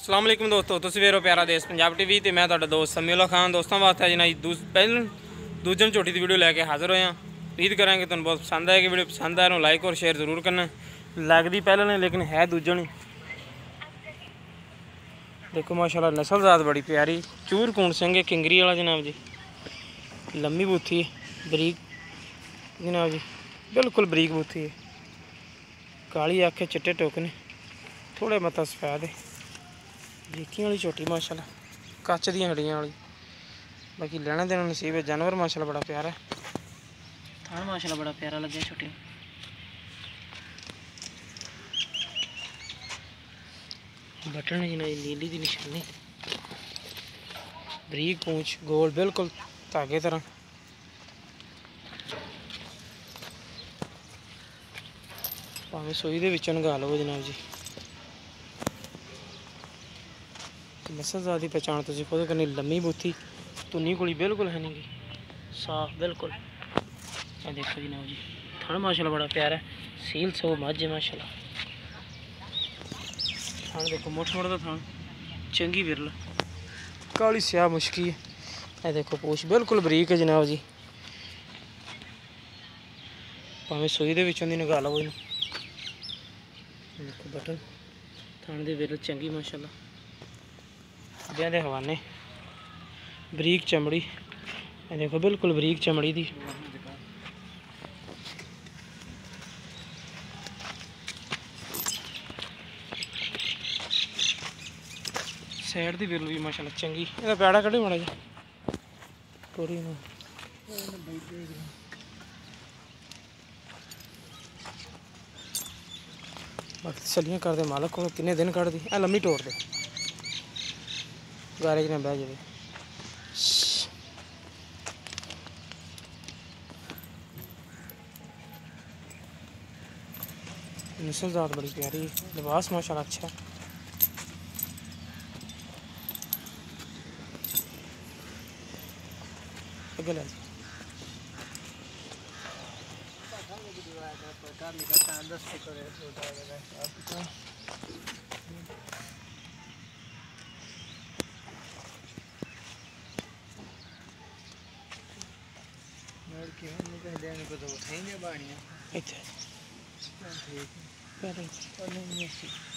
अस्सलाम वालेकुम दोस्तों, तुसीं वेख रहे हो प्यारा देश पंजाब टीवी ते मैं तुहाडा दोस्त समीउल्लाह खान। दोस्तों वास्ते अज ना पहले दूजन झोटी की वीडियो लैके हाजिर होए। उम्मीद करांगे तुहानूं बहुत पसंद आएगी। वीडियो पसंद आए तो लाइक और शेयर जरूर करना। लगदी पहले ने लेकिन है दूजन ही। देखो माशाल्लाह नस्ल ज़ात बड़ी प्यारी, चूर कून सिंह किंगरी वाला जनाब जी। लम्मी बूथी बरीक जनाब जी, बिल्कुल बरीक बूथी है। काली अख चिट्टे टोकने, थोड़े मता सफेद है। बरीकी वाली झोटी माशाल्लाह, कच दी हड्डियां वाली। बाकी लेना देना नसीब है। जानवर माशाल्लाह बड़ा प्यारा है। थान माशाल्लाह बड़ा प्यारा लगे छोटी। बटन जी नीली की निशानी, बरीक पूंछ, गोल बिल्कुल धागे तरह। भावें सूई दे विचों नगा लो जनाब जी। नस्ल ज़ात की पहचान तुसीं खुद करनी। लम्मी बूथी, धुनी कुड़ी बिल्कुल है नहीं गी, साफ बिल्कुल। ये देखो जनाब जी, थान माशाल्लाह बड़ा प्यारा है। सील सो मझ है माशाल्लाह। थान देखो मुठ मुठ का थान, चंगी बिरल, काली स्याह मुश्की है। ये देखो पूछ बिल्कुल बरीक है जनाब जी। भावें सूई दे विचों दी नगा लो। देखो बटन, थान दे बिरल चंगी माशाल्लाह। ब्याह दे हवाने, बरीक चमड़ी। ये देखो बिल्कुल बरीक चमड़ी दी। साइड दी बिरल भी माशाल्लाह चंगी। ਇਹਦਾ ਪੈੜਾ ਕੱਢੀ ਮਾੜਾ ਜਿਹਾ ਪੂਰੀ ਨੂੰ। बाकी तसलियां कर दे मालक को किन्ने दिन कढ़ दी। ए लम्मी टोर दे गारे च बह जाए। नस्ल ज़ात बड़ी प्यारी, लिबास माशाल्लाह अच्छा है। अगे ले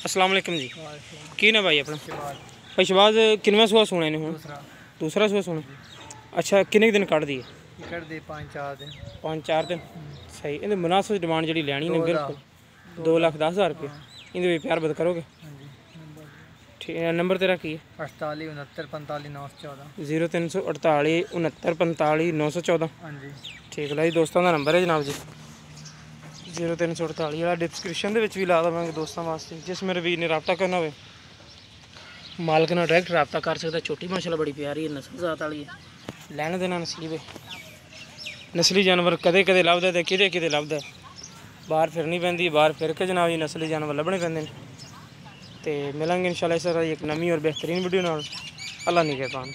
अस्सलाम वालेकुम जी। की ना भाई अपना? भाई शबाज किनवा सुहा सुने ने हुण? दूसरा सुहा सुने। अच्छा किन्ने दिन कढ़ दी है? कढ़ दे 5-4 दिन। सही। इहदी मुनासिब डिमांड जी लैनी ने बिल्कुल 2,10,000 रुपये। इहदे प्यार बद करोगे? ठीक है। नंबर तेरा की है? 48 69 45 914। 0348 69 45 914। हाँ जी ठीक है जी। दोस्तों का नंबर है जनाब जी 0348 वाला डिस्क्रिप्शन भी ला देवांगे दोस्तों वास्ते। जिस मेरे वीर ने रबता करना हो मालक नाल डायरैक्ट रबता कर सकता। छोटी माशाल्लाह बड़ी प्यारी है, नस्ल ज़ात वाली है। लैने देना नस्ली वे नस्ली जानवर कदे कदे लभदा ते किते किते लभदा। बाहर फिरनी पैंदी, बाहर फिर के जनाब जी नस्ली जानवर लभने पैंदे ने। ते मिलांगे इंशाल्लाह इस तरह एक नवी और बेहतरीन वीडियो नाल। अल्लाह निगहबान।